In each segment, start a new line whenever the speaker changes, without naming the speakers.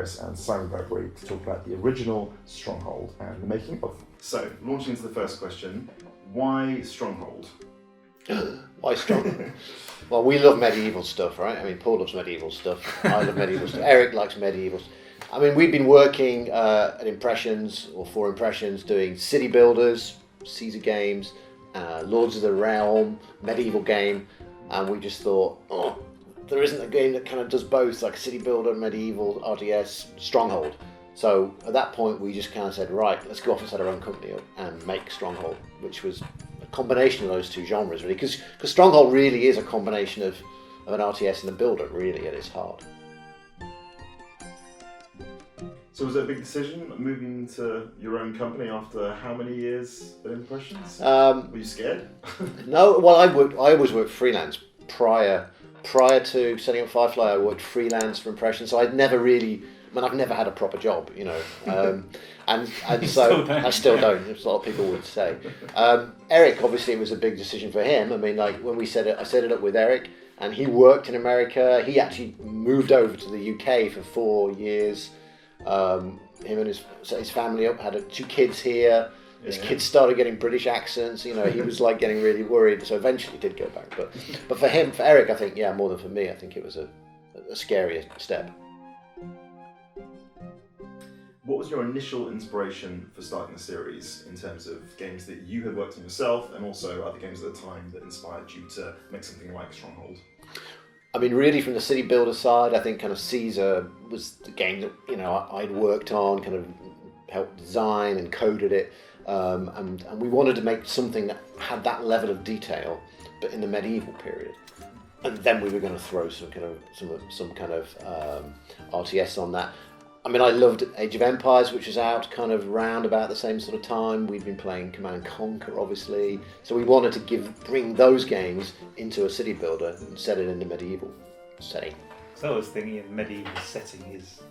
Harris and Simon Bradbury to talk about the original Stronghold and the making of. So, launching into the first question, why Stronghold?
Why Stronghold? Well, we love medieval stuff, right? I mean, Paul loves medieval stuff. I love medieval stuff. Eric likes medieval stuff. I mean, we've been working at Impressions, or for Impressions, doing city builders, Caesar games, Lords of the Realm, medieval game, and we just thought, there isn't a game that kind of does both, like city builder, medieval, RTS, Stronghold. So at that point, we just kind of said, right, let's go off and set our own company up and make Stronghold, which was a combination of those two genres, really, because Stronghold really is a combination of an RTS and a builder, really, at its heart.
So was it a big decision moving to your own company after how many years at Impressions? Were you scared?
No, well, I always worked freelance prior to setting up Firefly. I worked freelance for Impressions, so I've never had a proper job, you know, and so I still don't. As a lot of people would say. Eric, obviously, it was a big decision for him. I mean, like when I set it up with Eric, and he worked in America. He actually moved over to the UK for 4 years. Him and his family had 2 kids here. His kids started getting British accents. You know, he was like getting really worried. So eventually, he did go back. But for Eric, I think more than for me, I think it was a scarier step.
What was your initial inspiration for starting the series in terms of games that you had worked on yourself and also other games at the time that inspired you to make something like Stronghold?
I mean, really from the city builder side, I think kind of Caesar was the game that, you know, I'd worked on, kind of helped design and coded it. And we wanted to make something that had that level of detail, but in the medieval period. And then we were going to throw some kind of RTS on that. I mean, I loved Age of Empires, which was out kind of round about the same sort of time. We'd been playing Command and Conquer, obviously. So we wanted to bring those games into a city builder and set it in the medieval setting.
So I was thinking the medieval setting is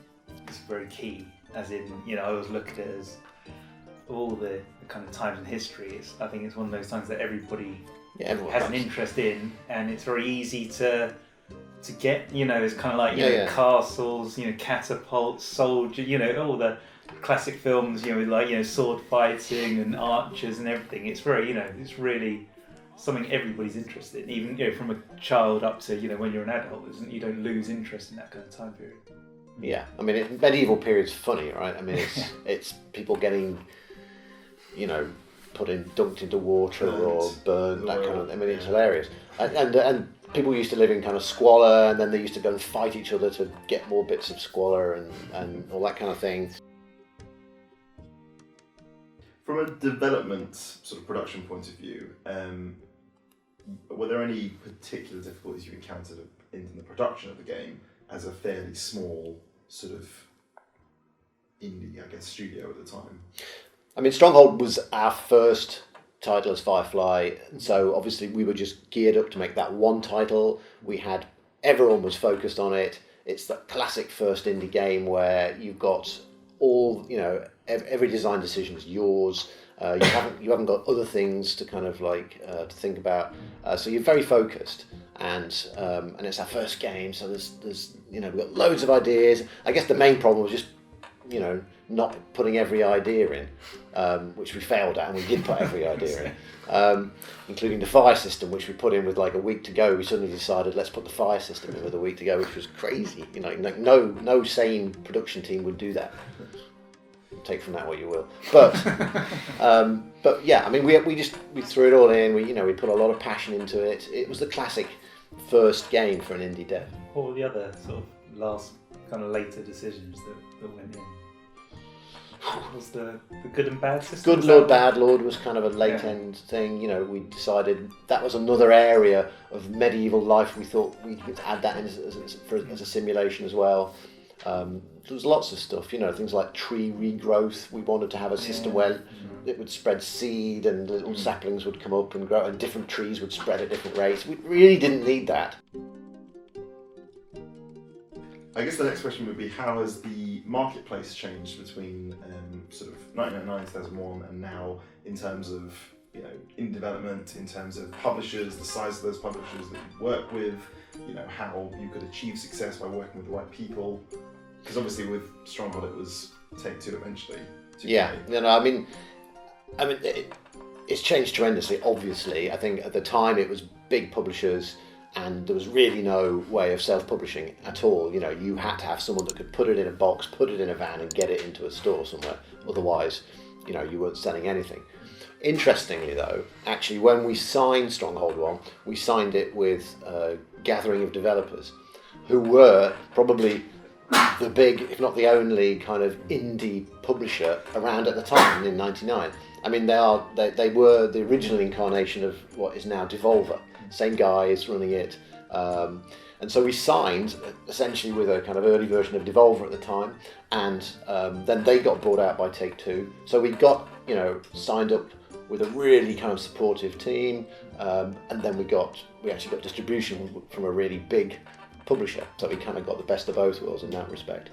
very key, as in, you know, I always look at it as all the kind of times in history. I think it's one of those times that everybody has an interest in, and it's very easy to get, you know, it's kind of like, you know, castles, you know, catapults, soldiers, you know, all the classic films, you know, with like, you know, sword fighting and archers and everything. It's very, you know, it's really something everybody's interested in, even, you know, from a child up to, you know, when you're an adult, you don't lose interest in that kind of time period.
Yeah, I mean, medieval period's funny, right? I mean, it's people getting, you know, dunked into water or burned, that kind of. I mean, it's hilarious, and people used to live in kind of squalor, and then they used to go and fight each other to get more bits of squalor and all that kind of thing.
From a development sort of production point of view, were there any particular difficulties you encountered in the production of the game as a fairly small sort of indie, I guess, studio at the time?
I mean, Stronghold was our first title as Firefly, so obviously we were just geared up to make that one title. Everyone was focused on it. It's the classic first indie game where you've got all, you know, every design decision is yours. You haven't got other things to kind of like to think about. So you're very focused, and it's our first game. So there's you know, we've got loads of ideas. I guess the main problem was just, you know, not putting every idea in, which we failed at, and we did put every idea in, including the fire system, which we put in with like a week to go. We suddenly decided, let's put the fire system in with a week to go, which was crazy. You know, like no sane production team would do that. Take from that what you will. But yeah, I mean, we threw it all in. We put a lot of passion into it. It was the classic first game for an indie dev.
What were the other sort of last kind of later decisions that went in? Was the good and bad system?
Good Lord, Bad Lord was kind of a late end thing. You know, we decided that was another area of medieval life. We thought we could add that in as a simulation as well. There was lots of stuff, you know, things like tree regrowth. We wanted to have a system where it would spread seed and little saplings would come up and grow, and different trees would spread at different rates. We really didn't need that.
I guess the next question would be, how has the marketplace changed between sort of 1999, 2001 and now, in terms of, you know, in development, in terms of publishers, the size of those publishers that you work with, you know, how you could achieve success by working with the right people? Because obviously with Stronghold it was Take-Two eventually. 2K.
Yeah, I mean, it's changed tremendously. Obviously, I think at the time it was big publishers, and there was really no way of self-publishing at all. You had to have someone that could put it in a box, put it in a van, and get it into a store somewhere. Otherwise, you weren't selling anything. Interestingly, though, actually, when we signed Stronghold 1, we signed it with a gathering of developers who were probably the big, if not the only, kind of indie publisher around at the time in '99. I mean, they were the original incarnation of what is now Devolver. Same guys running it. And so we signed essentially with a kind of early version of Devolver at the time, and then they got bought out by Take-Two. So we got, signed up with a really kind of supportive team, and then we actually got distribution from a really big publisher. So we kind of got the best of both worlds in that respect.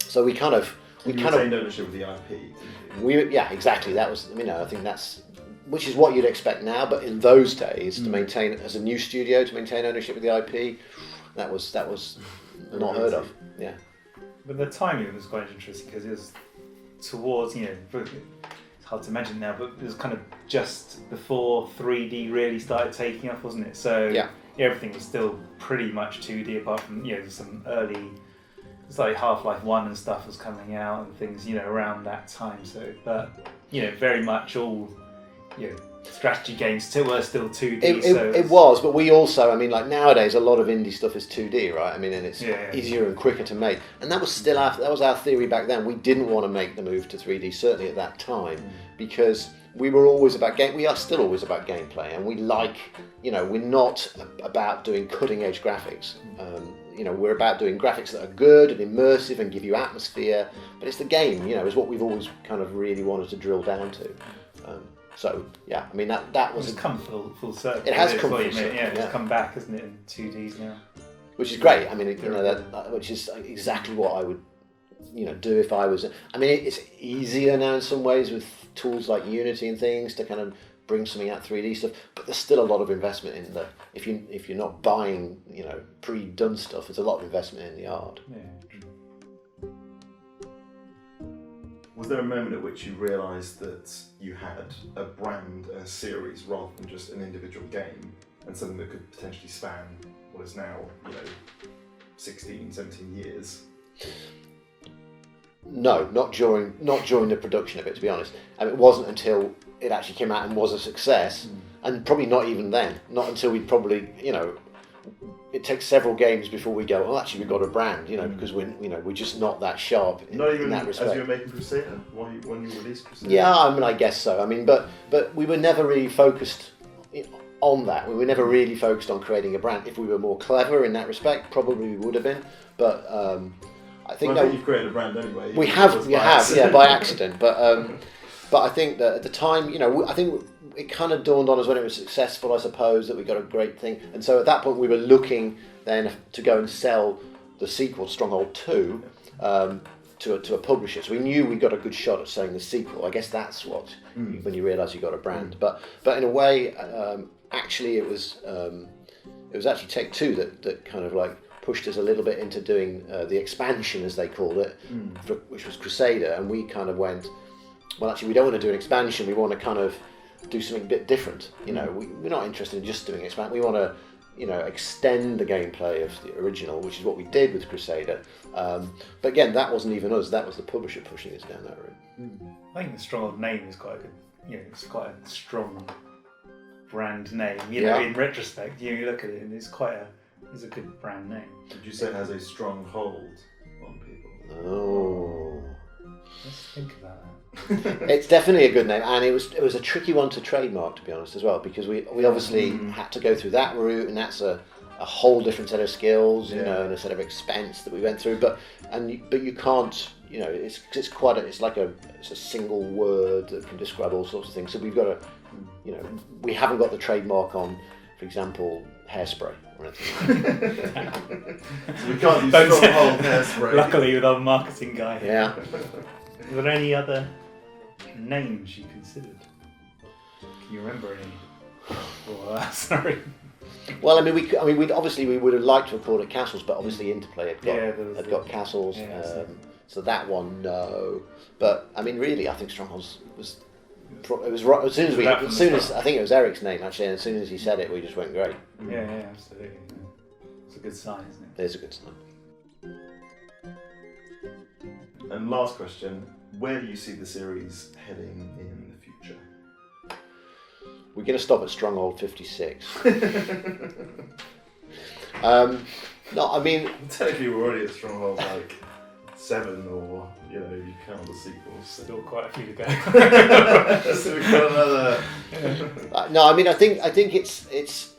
So we kind of
retained ownership of the IP.
Yeah, exactly. That was, I think that's, which is what you'd expect now, but in those days, to maintain, as a new studio, to maintain ownership of the IP, that was not heard of. Yeah.
But the timing was quite interesting because it was towards, it's hard to imagine now, but it was kind of just before 3D really started taking off, wasn't it? So
yeah,
everything was still pretty much 2D apart from, some early, it's like Half-Life 1 and stuff was coming out and things, around that time. So, but, very much all, strategy games were still 2D.
It was, but we also, like nowadays, a lot of indie stuff is 2D, right? And it's easier and quicker to make. And that was still our theory back then. We didn't want to make the move to 3D, certainly at that time, because we were always about game. We are still always about gameplay, and we like, we're not about doing cutting edge graphics. We're about doing graphics that are good and immersive and give you atmosphere. But it's the game, is what we've always kind of really wanted to drill down to. So yeah, that was.
It's come full circle.
It has come full circle.
Yeah, it's come back, isn't it, in 2Ds now?
Which is great. Which is exactly what I would, do if I was. It's easier now in some ways with tools like Unity and things to kind of bring something out 3D stuff. But there's still a lot of investment in the. If you're not buying, pre-done stuff, there's a lot of investment in the art.
Yeah.
Was there a moment at which you realised that you had a brand and a series rather than just an individual game, and something that could potentially span what is now, 16, 17 years?
No, not during the production of it, to be honest. It wasn't until it actually came out and was a success, and probably not even then. Not until we probably, it takes several games before we go, well, actually we've got a brand, because we're just not that sharp in that respect.
As you were making Crusader, when you released Crusader?
Yeah, I guess so. But we were never really focused on that. We were never really focused on creating a brand. If we were more clever in that respect, probably we would have been. But I think
you've created a brand anyway.
We have, by accident. But I think that at the time, I think it kind of dawned on us when it was successful, I suppose, that we got a great thing. And so at that point, we were looking then to go and sell the sequel, Stronghold 2, to a publisher. So we knew we got a good shot at selling the sequel. I guess that's what when you realise you got a brand. But in a way, actually, it was actually Take-Two that kind of like pushed us a little bit into doing the expansion, as they called it, which was Crusader. And we kind of went, well, actually, we don't want to do an expansion. We want to kind of do something a bit different. We're not interested in just doing expansion. We want to, extend the gameplay of the original, which is what we did with Crusader. But again, that wasn't even us. That was the publisher pushing us down that route.
I think the Stronghold name is quite a good. It's quite a strong brand name. In retrospect, you look at it, and it's a good brand name.
Would you say it has a strong hold on people?
Oh.
Let's think about that.
It's definitely a good name, and it was a tricky one to trademark, to be honest, as well, because we obviously had to go through that route, and that's a whole different set of skills, and a set of expense that we went through. But you can't, it's like a single word that can describe all sorts of things. So we've got to, we haven't got the trademark on, for example, hairspray or anything.
So we can't use Stronghold hairspray.
Luckily, with our marketing guy.
Yeah.
Were there any other names you considered? Can you remember any? Sorry.
Well, I mean, we obviously we would have liked to have called it Castles, but obviously Interplay had got Castles, so that one no. But I mean, really, I think Strongholds was right as soon as I think it was Eric's name actually, and as soon as he said it, we just went great.
Yeah, absolutely. It's a good sign, isn't it?
It is a good sign.
And last question: where do you see the series heading in the future?
We're going to stop at Stronghold 56. No, I mean...
Technically we're already at Stronghold 7, or, you count the sequels.
Still quite a few to go.
So we've got another...
No, I mean, I think it's...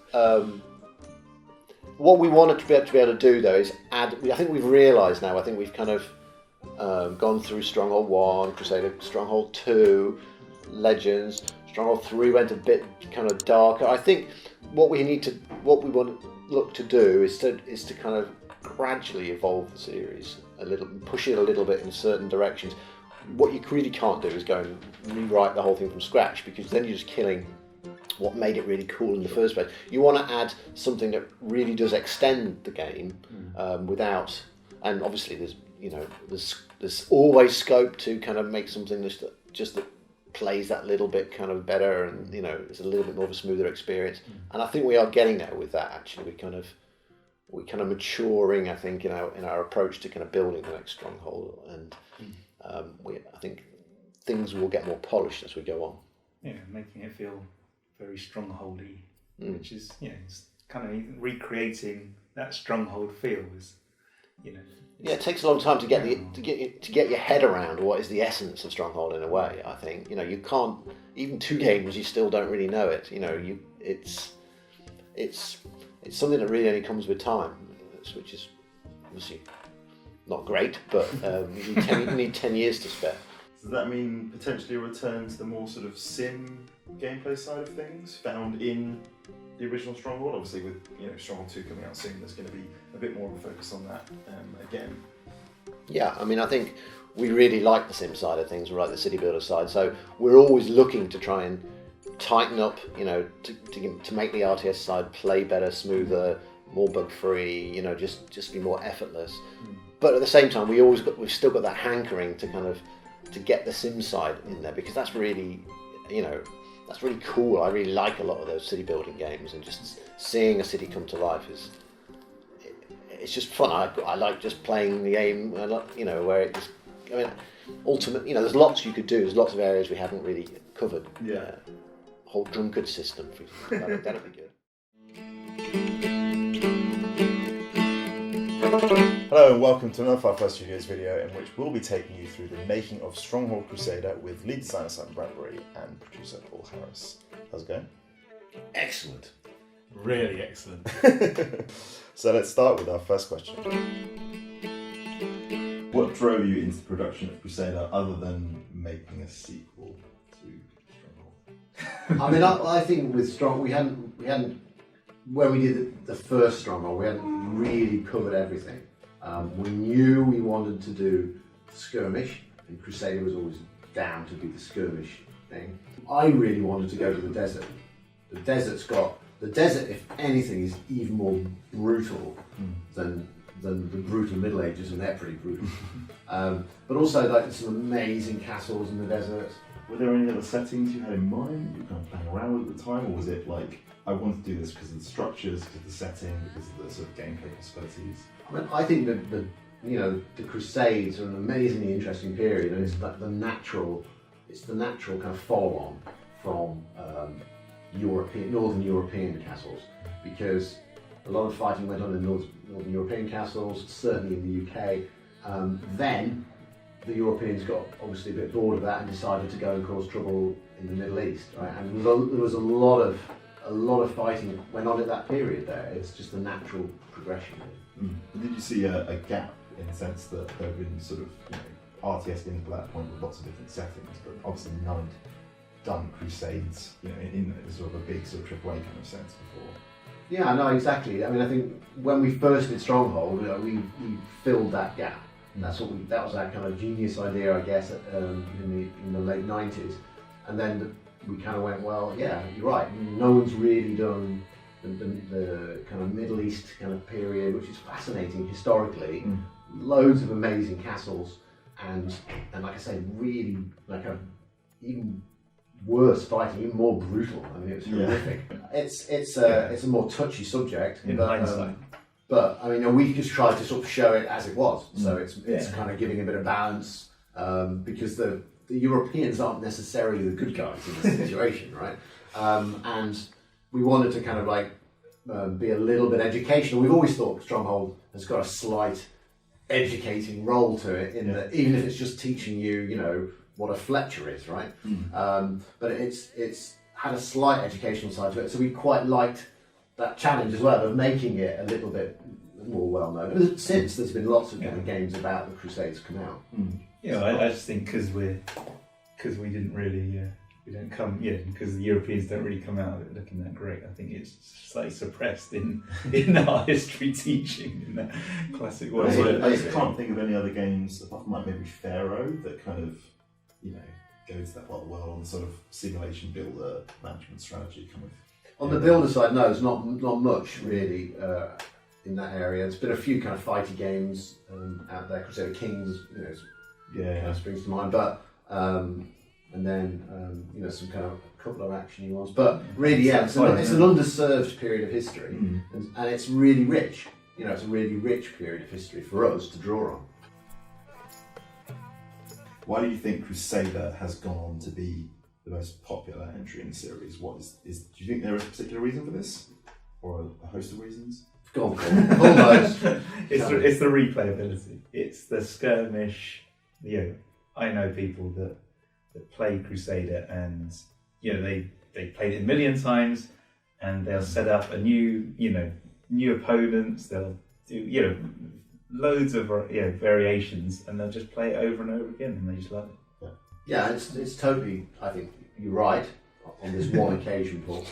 what we wanted to be able to do, though, is add... I think we've realised now, I think we've kind of gone through Stronghold 1, Crusader, Stronghold 2, Legends... Stronghold 3 went a bit kind of darker. I think what we want to look to do is to kind of gradually evolve the series a little, push it a little bit in certain directions. What you really can't do is go and rewrite the whole thing from scratch, because then you're just killing what made it really cool in the first place. You want to add something that really does extend the game without, and obviously there's always scope to kind of make something that plays that little bit kind of better, and it's a little bit more of a smoother experience. And I think we are getting there with that. Actually, we're kind of maturing, I think, in our approach to kind of building the next Stronghold, and I think things will get more polished as we go on.
Yeah, making it feel very Strongholdy, which is it's kind of recreating that Stronghold feel.
Yeah, it takes a long time to get your head around what is the essence of Stronghold in a way. I think you can't, even 2 games you still don't really know it. It's something that really only comes with time, which is obviously not great, but you need 10 years to spare.
Does that mean potentially a return to the more sort of sim gameplay side of things found in the original Stronghold? Obviously with Stronghold 2 coming out soon, there's going to be a bit more of a focus on that again. Yeah,
I mean, I think we really like the sim side of things, we like the city builder side, so we're always looking to try and tighten up, to make the RTS side play better, smoother, more bug free, just be more effortless. But at the same time, we've still got that hankering to get the sim side in there, because that's really that's really cool. I really like a lot of those city building games, and just seeing a city come to life it's just fun. I like just playing the game, where it just, ultimately, there's lots you could do. There's lots of areas we haven't really covered.
Yeah.
Whole drunkard system, for example. That'd be good.
Hello and welcome to another Firefly Studios video, in which we'll be taking you through the making of Stronghold Crusader with lead designer Simon Bradbury and producer Paul Harris. How's it going?
Excellent. Really excellent.
So let's start with our first question. What drove you into the production of Crusader other than making a sequel to Stronghold?
I mean, I think with Stronghold, we hadn't when we did the first Stronghold, we hadn't really covered everything. We knew we wanted to do skirmish, and Crusader was always down to be the skirmish thing. I really wanted to go to the desert. The desert, if anything, is even more brutal than the brutal Middle Ages, and they're pretty brutal. But also, there's some amazing castles in the desert.
Were there any other settings you had in mind that you were kind of playing around with at the time, or was it like, I want to do this because of the structures, because of the setting, because of the sort of gameplay possibilities?
I mean, I think that the Crusades are an amazingly interesting period, and it's like the natural kind of follow-on from Northern European castles, because a lot of fighting went on in Northern European castles, certainly in the UK. Then the Europeans got obviously a bit bored of that and decided to go and cause trouble in the Middle East, right? And there was a lot of fighting went on at that period there. It's just a natural progression.
Did you see a gap in the sense that there have been sort of RTS games at that point with lots of different settings, but obviously none had done Crusades in sort of a big sort of AAA kind of sense before?
Yeah, no, exactly. I mean, I think when we first did Stronghold, we filled that gap. That was our kind of genius idea, I guess, in the late 90s. And then we kind of went, well, yeah, you're right. No one's really done the kind of Middle East kind of period, which is fascinating historically. Loads of amazing castles, and like I say, really like a even worse fighting, even more brutal. I mean, it was horrific. It's a more touchy subject
in hindsight.
But I mean, we just tried to sort of show it as it was. So it's kind of giving a bit of balance because the Europeans aren't necessarily the good guys in this situation, right? And we wanted to kind of like be a little bit educational. We've always thought Stronghold has got a slight educating role to it, in that even if it's just teaching you, you know, what a Fletcher is, right? But it's had a slight educational side to it. So we quite liked that challenge as well of making it a little bit more well known. Since there's been lots of kind of games about the Crusaders come out.
I just think because we didn't really we don't come because the Europeans don't really come out of it looking that great. I think it's slightly suppressed in our history teaching in that classic way.
I just can't think of any other games apart from like maybe Pharaoh that kind of go to that part of the world on the sort of simulation builder management strategy kind of.
On the builder side, no, there's not much really in that area. There's been a few kind of fighty games out there. Crusader Kings, kind of springs to mind, but and then some kind of a couple of actiony ones. But really, it's an underserved period of history, and it's really rich. It's a really rich period of history for us to draw on.
Why do you think Crusader has gone on to be the most popular entry in the series? Do you think there is a particular reason for this, or a host of reasons?
Go on, almost.
It's the replayability. It's the skirmish. I know people that play Crusader, and they played it a million times, and they'll set up a new opponents. They'll do loads of variations, and they'll just play it over and over again, and they just love it.
Yeah, it's totally. I think you're right on this one occasion, Paul.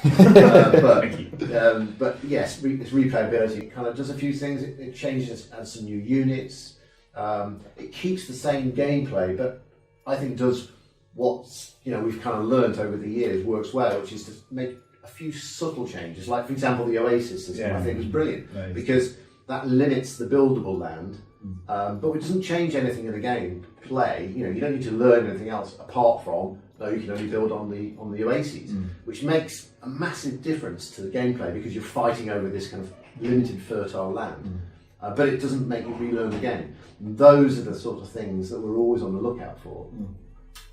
But yes, it's replayability. It kind of does a few things. It changes, adds some new units. It keeps the same gameplay, but I think does what we've kind of learnt over the years works well, which is to make a few subtle changes. Like, for example, the Oasis system, I think was brilliant because that limits the buildable land, but it doesn't change anything in the game play. You don't need to learn anything else apart from you can only build on the Oases, which makes a massive difference to the gameplay because you're fighting over this kind of limited fertile land. But it doesn't make you relearn the game. And those are the sort of things that we're always on the lookout for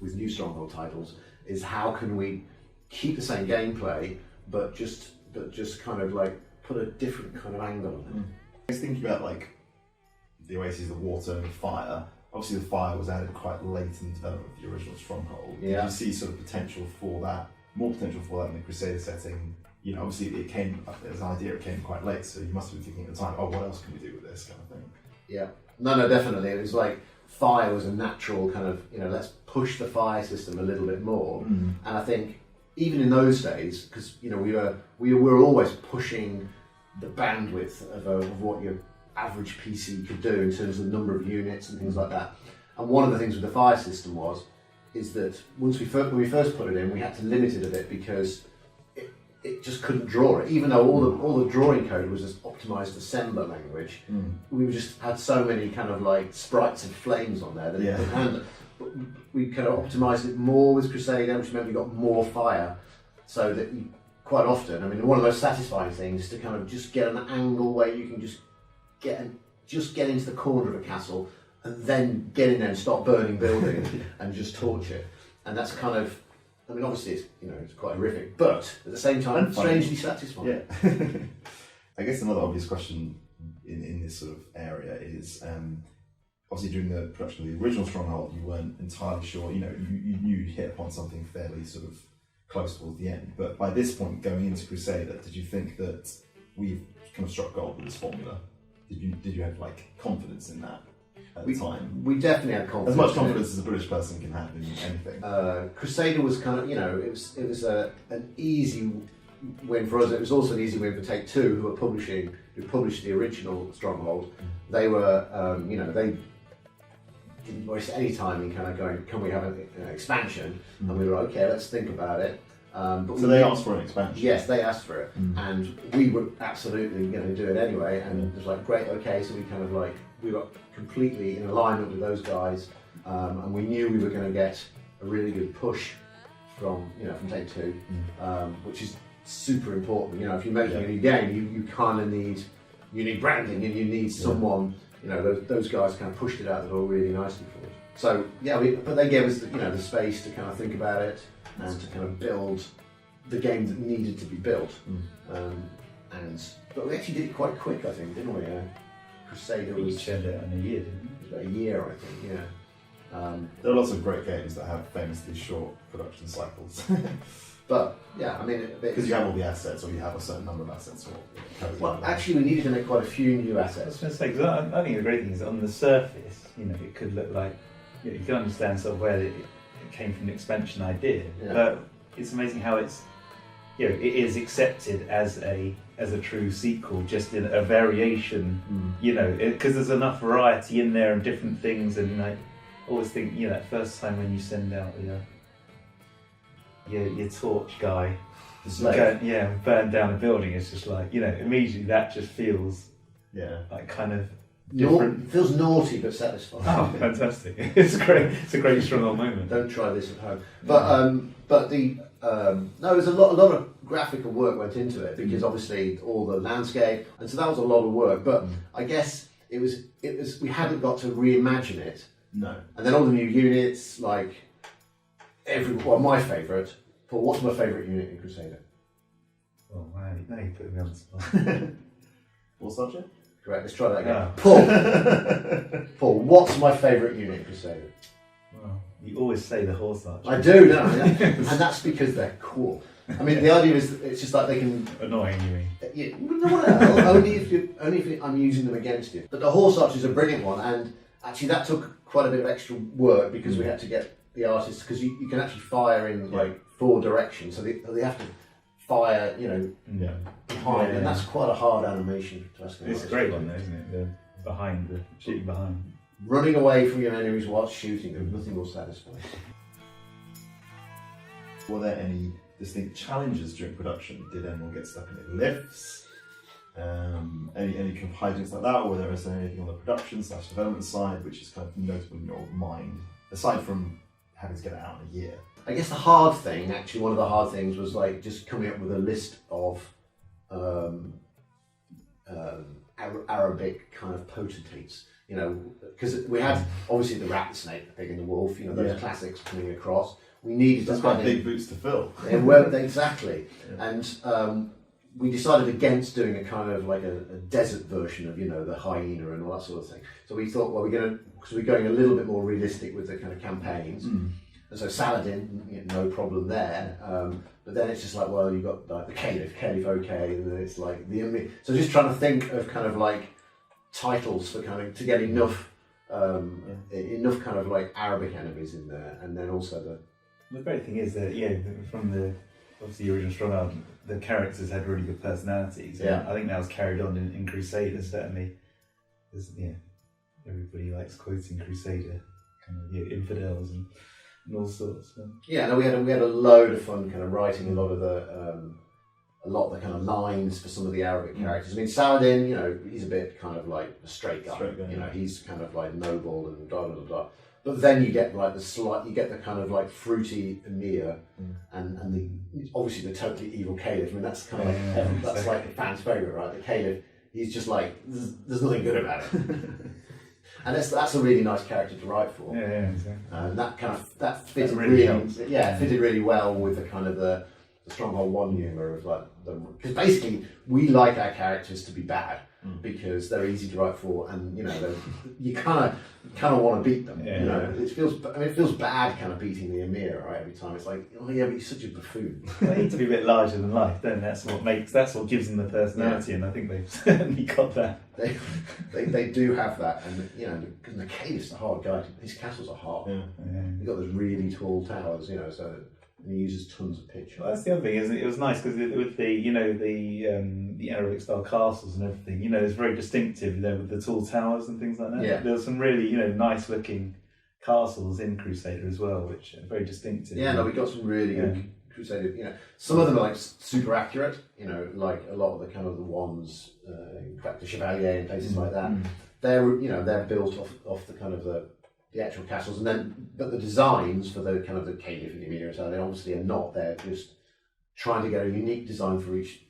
with new Stronghold titles. Is how can we keep the same gameplay, but just kind of like put a different kind of angle on it.
I was thinking about like the Oasis, the water and the fire. Obviously, the fire was added quite late in the development of the original Stronghold.
Yeah.
Did you see sort of more potential for that in the Crusader setting? Obviously it came as an idea. It came quite late, so you must have been thinking at the time, what else can we do with this kind of thing? Yeah.
No, definitely. It was like fire was a natural kind of let's push the fire system a little bit more. And I think even in those days, because we were always pushing the bandwidth of what your average PC could do in terms of the number of units and things like that. And one of the things with the fire system is that when we first put it in, we had to limit it a bit because it just couldn't draw it. Even though all the drawing code was just optimized assembler language, we just had so many kind of like sprites and flames on there that it couldn't handle. But we kind of optimized it more with Crusader, which meant we got more fire, so that quite often, one of the most satisfying things is to kind of just get an angle where you can just get into the corner of a castle and then get in there and start burning buildings and just torch it. And that's kind of, obviously it's quite horrific, but at the same time, strangely satisfying.
Yeah. I guess another obvious question in this sort of area is, obviously during the production of the original Stronghold, you weren't entirely sure, you knew you hit upon something fairly sort of close towards the end, but by this point, going into Crusader, did you think that we've kind of struck gold with this formula? Did you have like confidence in that at the time?
We definitely had confidence.
As much confidence as a British person can have in anything.
Crusader was kind of, it was an easy win for us. It was also an easy win for Take-Two, who published the original Stronghold. They were, they didn't waste any time in kind of going, can we have an expansion? And we were okay, let's think about it. But
So they asked for an expansion.
Yes, they asked for it, and we were absolutely going to do it anyway. And it was like, great, okay. So we kind of like we were completely in alignment with those guys, and we knew we were going to get a really good push from Take Two, which is super important. If you're making a new game, you kind of need branding, and you need someone. Those guys kind of pushed it out the door really nicely for us. So yeah, but they gave us the space to kind of think about it and to kind of build the game that needed to be built. But we actually did it quite quick, I think, didn't we? Crusader
We
was
churned it out in a year, didn't
it was about a year, I think. Yeah.
There are lots of great games that have famously short production cycles.
But yeah, I mean,
Because you have all the assets, or you have a certain number of assets.
well, actually, we needed to make quite a few new
I was
assets.
going to say, because I think the great thing is that on the surface, it could look like, you can understand sort of where it came from, the expansion idea, but it's amazing how it's, it is accepted as a true sequel, just in a variation, because there's enough variety in there and different things, and I always think, that first time when you send out your torch guy, burn down a building, it's just like, immediately that just feels like kind of different.
It feels naughty but satisfying.
Oh, fantastic! It's great. It's a great Stronghold moment.
Don't try this at home. But there's a lot of graphical work went into it, because obviously all the landscape, and so that was a lot of work. But I guess it was we hadn't got to reimagine it.
No.
And then all the new units, like my favourite. Paul, what's my favourite unit in Crusader?
Oh man, now you put me on the spot.
Full subject?
Correct. Let's try that again.
Oh.
Paul, what's my favourite unit in Crusader?
Well, you always say the horse archer.
I do, don't I? And that's because they're cool. I mean, the idea is it's just like they can.
Annoying, you mean?
Yeah, no, only if I'm using them against you. But the horse archer is a brilliant one, and actually that took quite a bit of extra work, because we had to get the artists, because you can actually fire in like 4 directions, so they have to fire, behind, and that's quite a hard animation to ask.
It's a great one, though, isn't it? The shooting behind.
Running away from your enemies whilst shooting them, nothing more satisfying.
Were there any distinct challenges during production? Did anyone get stuck in any lifts? Any kind of hijinks like that, or were there anything on the production / development side which is kind of notable in your mind, aside from having to get it out in a year?
I guess the hard thing, actually, one of the hard things was like just coming up with a list of Arabic kind of potentates, because we had obviously the rat, the snake, the pig and the wolf, those classics coming across. We needed
That's
to
quite
add
big
in,
boots to fill.
exactly, and we decided against doing a kind of like a desert version of the hyena and all that sort of thing. So we thought, well, we're going a little bit more realistic with the kind of campaigns. And so Saladin, no problem there. But then it's just like, well, you've got like the Caliph okay, and then it's like the enemy. So just trying to think of kind of like titles for kind of to get enough kind of like Arabic enemies in there, and then also
The great thing is that from the obviously original Stronghold, the characters had really good personalities. And I think that was carried on in Crusader certainly. Because everybody likes quoting Crusader, kind of infidels and all sorts.
Yeah, no, we had a load of fun kind of writing a lot of the kind of lines for some of the Arabic characters. I mean, Saladin, he's a bit kind of like a straight guy. He's kind of like noble and blah blah blah. But then you get like the kind of like fruity Emir, and obviously the totally evil Caliph. I mean, that's kind of that's like the fans' favourite, right? The Caliph, he's just like there's nothing good about it. And that's a really nice character to write for.
Yeah, exactly.
And that fitted fitted really well with the kind of the Stronghold 1 humour of like because basically we like our characters to be bad because they're easy to write for, and you kind of want to beat them. It feels bad kind of beating the Emir, right? Every time it's like, oh yeah, but he's such a buffoon.
They need to be a bit larger than life, then that's what gives them the personality, and I think they've certainly got that.
They do have that, and because the Caliph's a hard guy. His castles are hard. They've got those really tall towers, so. And he uses tons of pitch.
Well, that's the other thing, isn't it? It was nice because with the Arabic style castles and everything, it's very distinctive, with the tall towers and things like that.
Yeah.
There were some really, nice looking castles in Crusader as well, which are very distinctive.
Yeah, no, we got some really Crusader, some of them are like super accurate, like a lot of the kind of the ones, in fact, the Chevalier and places like that. They're built off the kind of the actual castles, but the designs for the kind of the Caliph and the Emir, so they obviously are not. They're just trying to get a unique design for each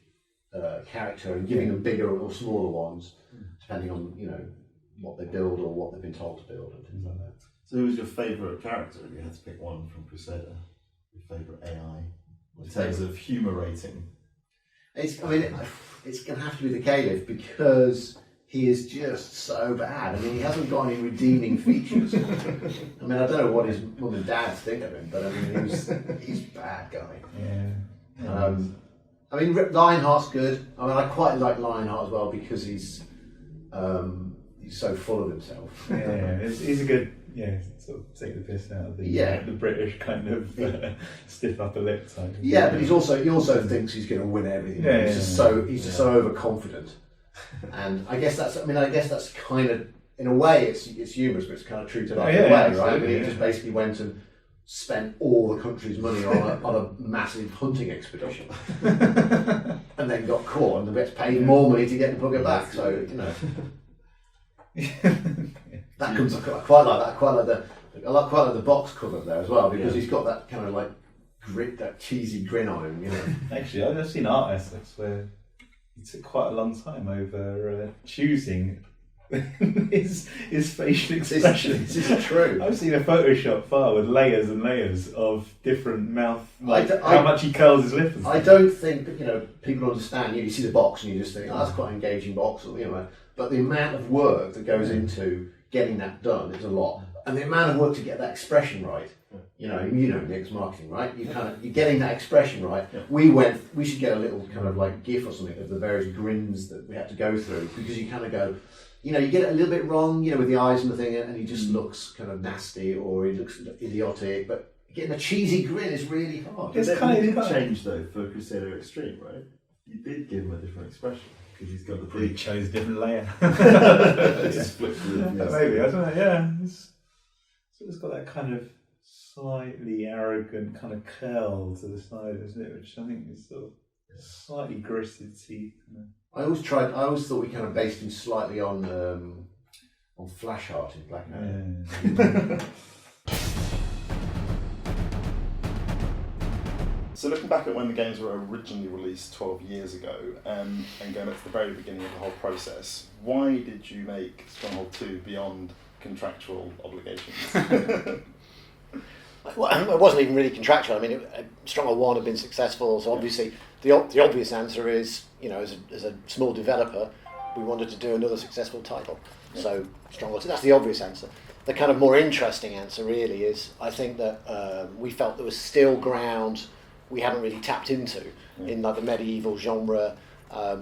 character and giving them bigger or smaller ones, depending on what they build or what they've been told to build and things like that.
So who was your favourite character if you had to pick one from Crusader? Your favourite AI in terms of humour rating?
It's going to have to be the Caliph because he is just so bad. I mean, he hasn't got any redeeming features. I mean, I don't know what his mum and dad think of him, but I mean, he's a bad guy.
Yeah.
I mean, Lionheart's good. I mean, I quite like Lionheart as well because he's so full of himself.
He's a good, sort of take the piss out of the British kind of stiff upper lip type.
Yeah, but he also thinks he's going to win everything. He's just so overconfident. And I guess that's kind of, in a way, it's humorous, but it's kind of true to life in a way, right? I mean, he just basically went and spent all the country's money on a massive hunting expedition, and then got caught, and gets paid more money to get the bugger back. So that comes. I quite like that. I quite like the box cover there as well because he's got that kind of like that cheesy grin on him.
Actually, I've seen art assets where it took quite a long time over choosing his facial expression.
This is true.
I've seen a Photoshop file with layers and layers of different mouth, how much he curls his lip.
I don't think that people understand. You see the box and you just think, oh, that's quite an engaging box, but the amount of work that goes into getting that done is a lot, and the amount of work to get that expression right. Nick's marketing, right? You're getting that expression right. Yeah. We should get a little kind of like GIF or something of the various grins that we had to go through because you kind of go, you get it a little bit wrong, with the eyes and the thing, and he just looks kind of nasty or he looks idiotic. But getting a cheesy grin is really hard.
It's kind of change though for Crusader Extreme, right? You did give him a different expression because he's got the
He chose a different layer.
Just flipped through.
Maybe, I don't know. Yeah, it's got that kind of slightly arrogant kind of curl to the side, isn't it? Which I think is sort of slightly gritted teeth.
I always thought we kind of based him slightly on Flash art in Black and
So looking back at when the games were originally released 12 years ago, and going back to the very beginning of the whole process, why did you make Stronghold 2 beyond contractual obligations?
Well, it wasn't even really contractual. I mean, Stronghold 1 had been successful, so obviously the obvious answer is, as a small developer, we wanted to do another successful title. Yeah. So Stronghold 2, that's the obvious answer. The kind of more interesting answer really is, I think that we felt there was still ground we hadn't really tapped into in like the medieval genre.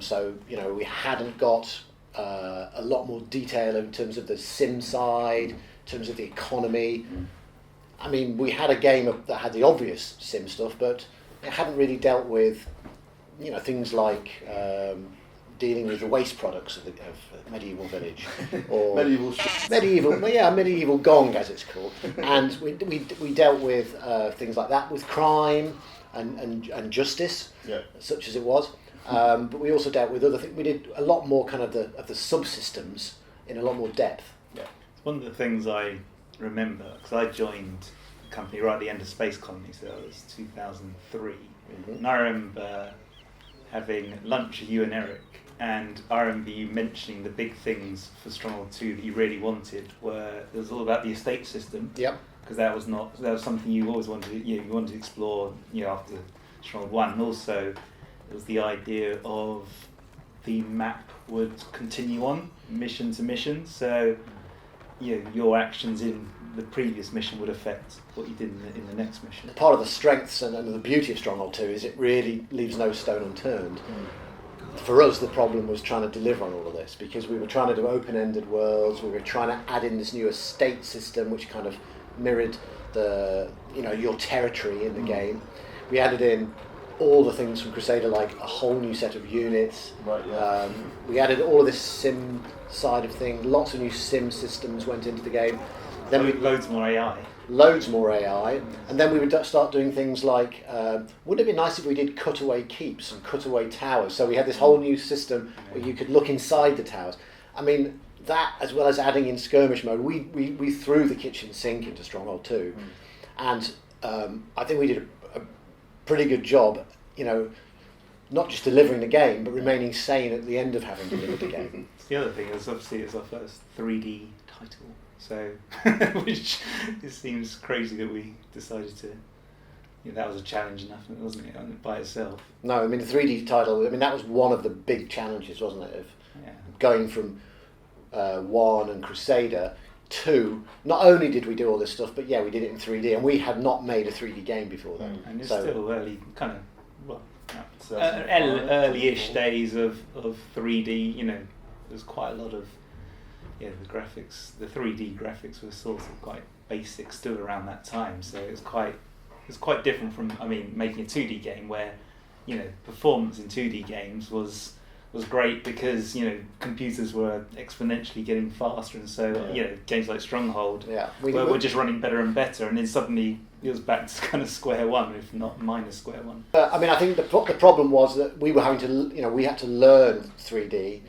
So, we hadn't got a lot more detail in terms of the sim side, in terms of the economy. I mean, we had a game that had the obvious sim stuff, but it hadn't really dealt with, things like dealing with the waste products of Medieval Village, or medieval Gong, as it's called. And we dealt with things like that, with crime and justice, such as it was. But we also dealt with other things. We did a lot more kind of the subsystems in a lot more depth.
Yeah, it's one of the things I remember, because I joined the company right at the end of Space Colony, so that was 2003. And I remember having lunch with you and Eric, and I remember you mentioning the big things for Stronghold 2 that you really wanted were, it was all about the estate system.
Yep.
Because that was something you always wanted, you wanted to explore, after Stronghold 1, and also it was the idea of the map would continue on mission to mission, so your actions in the previous mission would affect what you did in the next mission.
Part of the strengths and the beauty of Stronghold 2 is it really leaves no stone unturned. For us, the problem was trying to deliver on all of this, because we were trying to do open-ended worlds, we were trying to add in this new estate system which kind of mirrored your territory in the game. We added in all the things from Crusader, like a whole new set of units.
Right, yeah.
We added all of this sim side of things. Lots of new sim systems went into the game.
Then loads more AI.
loads more AI, and then we would start doing things like, wouldn't it be nice if we did cutaway keeps and cutaway towers? So we had this whole new system where you could look inside the towers. I mean, that, as well as adding in skirmish mode, we threw the kitchen sink into Stronghold 2, and I think we did a pretty good job, not just delivering the game, but remaining sane at the end of having delivered the game.
The other thing is, obviously, it's our first 3D title, so which it seems crazy that we decided to. That was a challenge enough, wasn't it, by itself?
No, I mean the 3D title. I mean that was one of the big challenges, wasn't it? Of going from 1 and Crusader to. Not only did we do all this stuff, but we did it in 3D, and we had not made a 3D game before then.
And it's still early, early-ish days of 3D. There's quite a lot of the graphics. The 3D graphics were sort of quite basic still around that time, so it's quite different from making a 2D game where performance in 2D games was great because computers were exponentially getting faster, and so games like Stronghold were just running better and better, and then suddenly it was back to kind of square one, if not minus square one.
I think the problem was that we were having to, we had to learn 3D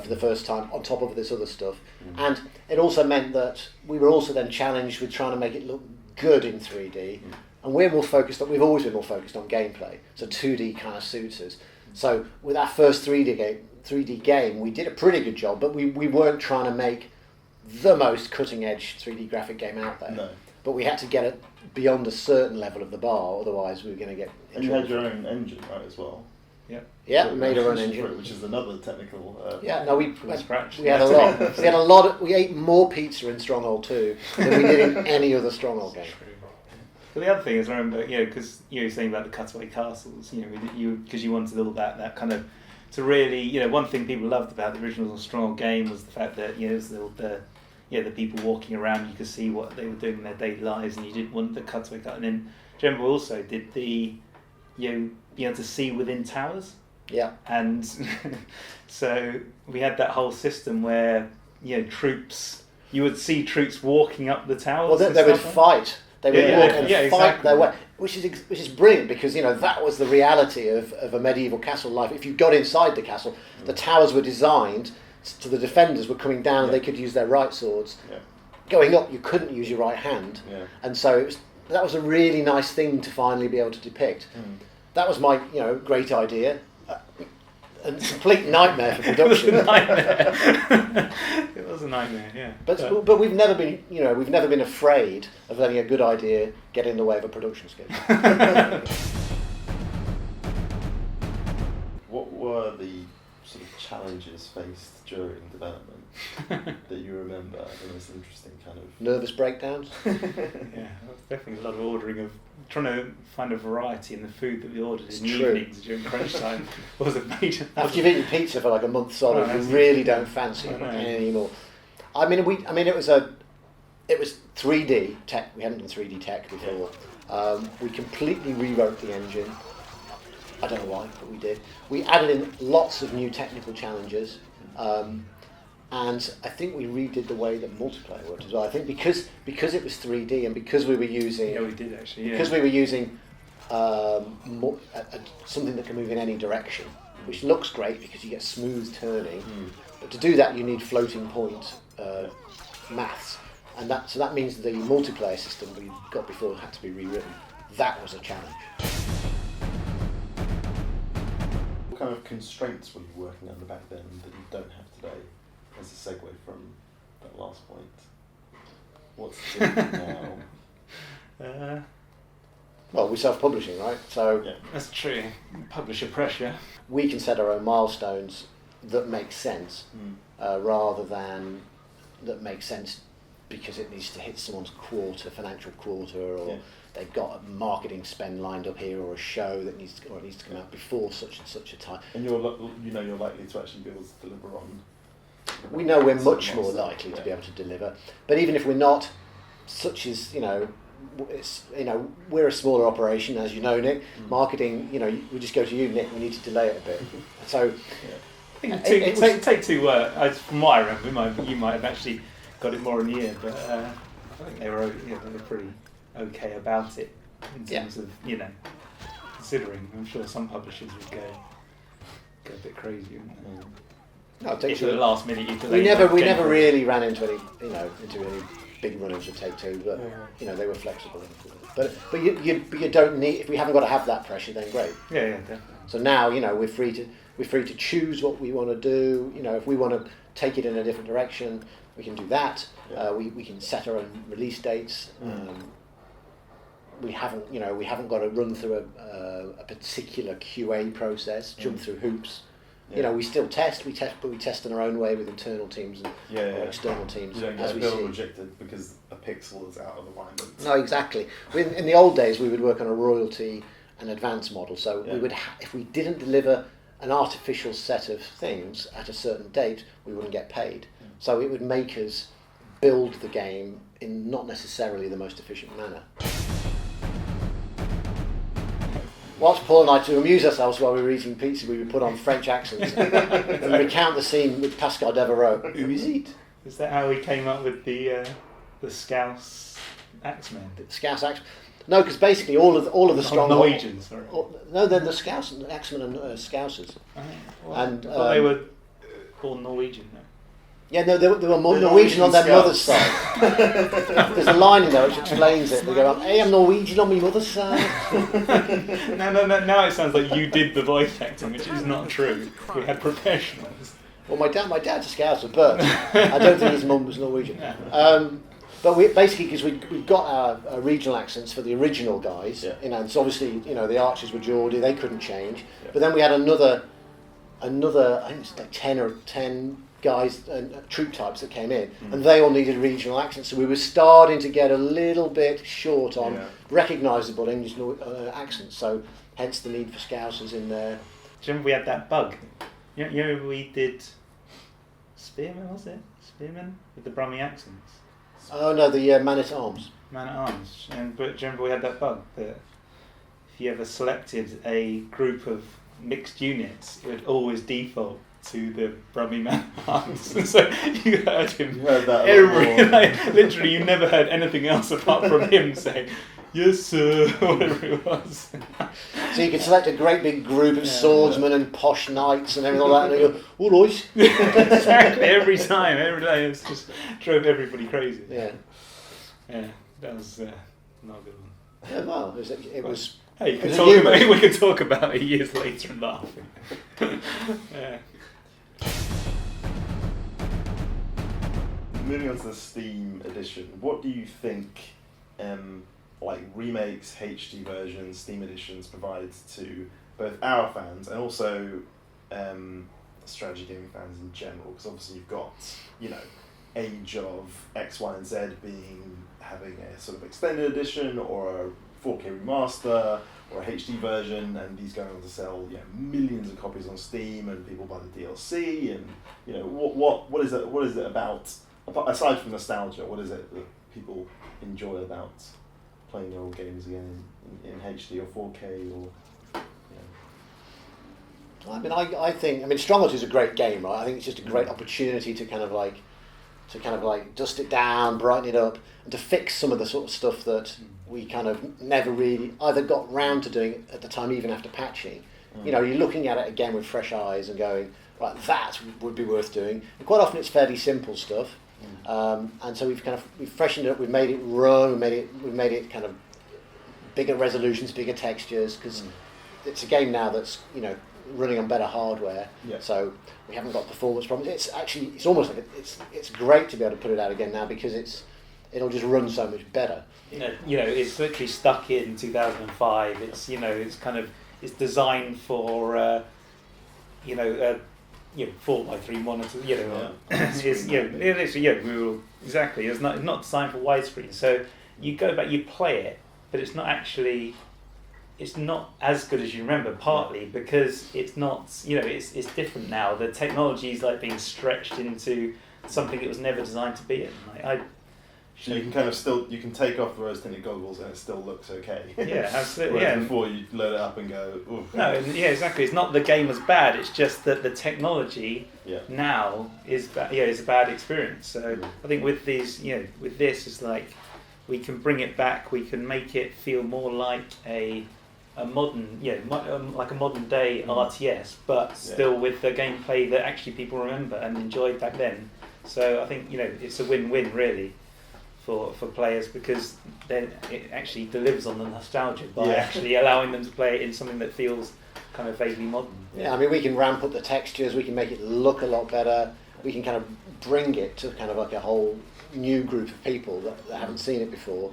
for the first time on top of this other stuff, and it also meant that we were also then challenged with trying to make it look good in 3D, and we've always been more focused on gameplay, so 2D kind of suits us. So with our first 3D game, we did a pretty good job, but we weren't trying to make the most cutting edge 3D graphic game out there.
No.
But we had to get it beyond a certain level of the bar, otherwise we were going to get.
And you had your own engine, right, as well.
Yeah, we made our own engine,
which is another technical.
we
scratch.
We had a lot. We had a lot. We ate more pizza in Stronghold 2 than we did in any other Stronghold game.
But the other thing is, I remember, because you were saying about the cutaway castles, because you wanted all that kind of to really, one thing people loved about the original Stronghold game was the fact that it was the people walking around, you could see what they were doing in their daily lives, and you didn't want the cutaway cut. And then General also did the be able to see within towers.
Yeah.
And so we had that whole system where you would see troops walking up the towers.
Well, they would fight. They would walk and fight their way, which is brilliant because that was the reality of a medieval castle life. If you got inside the castle, the towers were designed so the defenders were coming down and they could use their right swords. Yeah. Going up, you couldn't use your right hand, and so that was a really nice thing to finally be able to depict. That was my great idea. A complete nightmare for production.
It was a nightmare, yeah.
But we've never been afraid of letting a good idea get in the way of a production schedule.
What were the sort of challenges faced during development that you remember? The most interesting kind of
nervous breakdowns.
Yeah, was definitely a lot of ordering of trying to find a variety in the food that we ordered in the evenings during crunch time. Was a major.
After you've eaten pizza for like a month solid, you really don't fancy it anymore. It was 3D tech. We hadn't done 3D tech before. We completely rewrote the engine. I don't know why, but we did. We added in lots of new technical challenges, and I think we redid the way that multiplayer worked as well. I think because it was 3D and because we were using
we did actually
because we were using something that can move in any direction, which looks great because you get smooth turning. But to do that, you need floating point maths, and that means the multiplayer system we got before had to be rewritten. That was a challenge.
What kind of constraints were you working under back then that you don't have today? As a segue from that last point, what's different now?
Well, we're self-publishing, right? So
that's true. Publisher pressure.
We can set our own milestones that make sense, rather than that make sense because it needs to hit someone's financial quarter, or they've got a marketing spend lined up here, or a show that needs to come out before such and such a time.
And you're likely to actually be able to deliver on.
We know we're much more likely to be able to deliver, but even if we're not, such as we're a smaller operation, as you know, Nick. Marketing, we just go to you, Nick. We need to delay it a bit. So,
I think take two. From what I remember, you might have actually got it more in the year, but I think they were pretty okay about it in terms of considering. I'm sure some publishers would go a bit crazy.
No,
If at the last minute you
we never really ran into any big run-ins with Take-Two, but they were flexible. But you don't need, if we haven't got to have that pressure, then great.
Yeah, definitely.
So now we're free to choose what we want to do. If we want to take it in a different direction, we can do that.
Yeah.
We can set our own release dates. We haven't got to run through a particular QA process, jump through hoops.
Yeah.
We still test, but we test in our own way with internal teams and or external teams.
You don't
as
get a
we
build
see.
rejected because a pixel is out of alignment.
No, exactly. In the old days, we would work on a royalty and advance model. So we would, if we didn't deliver an artificial set of things at a certain date, we wouldn't get paid. So it would make us build the game in not necessarily the most efficient manner. Whilst Paul and I, to amuse ourselves while we were eating pizza, we would put on French accents and recount the scene with Pascal Devereaux. Who is it?
Is that how we came up with the Scouse Axemen?
Scouse Axemen. No, because basically all of the strong
Norwegians. Sorry.
No, they're the Scouse Axemen and Scousers.
And they were all Norwegian. No?
Yeah, no, they were more Norwegian on their mother's side. There's a line in there which explains it. They go, "Hey, I'm Norwegian on my mother's side."
No. Now it sounds like you did the voice acting, which is not true. We had professionals.
Well, my dad's a Scouser, but I don't think his mum was Norwegian. But we basically, because we've got our regional accents for the original guys, so obviously, the Archers were Geordie, they couldn't change. Yeah. But then we had another, I think it's like 10 guys and troop types that came in, and they all needed regional accents. So we were starting to get a little bit short on recognisable English accents. So hence the need for Scousers in there.
Do you remember we had that bug? You know we did Spearman, was it? Spearman with the Brummie accents.
Oh no, the Man-at-Arms.
Man-at-Arms. But do you remember we had that bug that if you ever selected a group of mixed units, it would always default to the Brummie Man-at-Arms. So you heard him.
You heard that
literally, you never heard anything else apart from him saying, "Yes, sir," or whatever it was.
So you could select a great big group of swordsmen and posh knights and everything like that, and you go, "All right."
Exactly, every day. It just drove everybody crazy.
Yeah,
that was not a good one.
Yeah, well, it was.
Hey, we can talk about it years later and laugh. Yeah.
Moving on to the Steam edition, what do you think remakes, HD versions, Steam editions provides to both our fans and also strategy gaming fans in general? Because obviously you've got, Age of X, Y, and Z having a sort of extended edition or a 4K remaster or a HD version, and these going on to sell millions of copies on Steam, and people buy the DLC, and what is it about, aside from nostalgia, what is it that people enjoy about playing their old games again in HD or 4K or?
I think Stronghold is a great game, right? I think it's just a great opportunity to kind of dust it down, brighten it up, and to fix some of the sort of stuff that we kind of never really either got round to doing at the time, even after patching. You're looking at it again with fresh eyes and going, right, that would be worth doing. And quite often it's fairly simple stuff, and so we've freshened it up. We've made it run. We've made it kind of bigger resolutions, bigger textures, because it's a game now that's running on better hardware. Yeah. So we haven't got performance problems. It's almost like it's great to be able to put it out again now because it'll just run so much better.
It's literally stuck in 2005. It's designed for 4x3 monitors. Exactly. It's not designed for widescreen. So you go back, you play it, but it's not actually. It's not as good as you remember, partly because it's not, it's different now. The technology is being stretched into something it was never designed to be in.
So you can you can take off the rose-tinted goggles and it still looks okay.
Yeah, absolutely.
Before you load it up and go, oof.
No, exactly. It's not the game was bad. It's just that the technology now is a bad experience. So I think with these, with this, it's we can bring it back. We can make it feel more like a modern, like a modern day RTS, but still with the gameplay that actually people remember and enjoyed back then. So I think it's a win-win really for players, because then it actually delivers on the nostalgia by actually allowing them to play it in something that feels kind of vaguely modern.
Yeah, I mean, we can ramp up the textures, we can make it look a lot better, we can kind of bring it to kind of like a whole new group of people that haven't seen it before,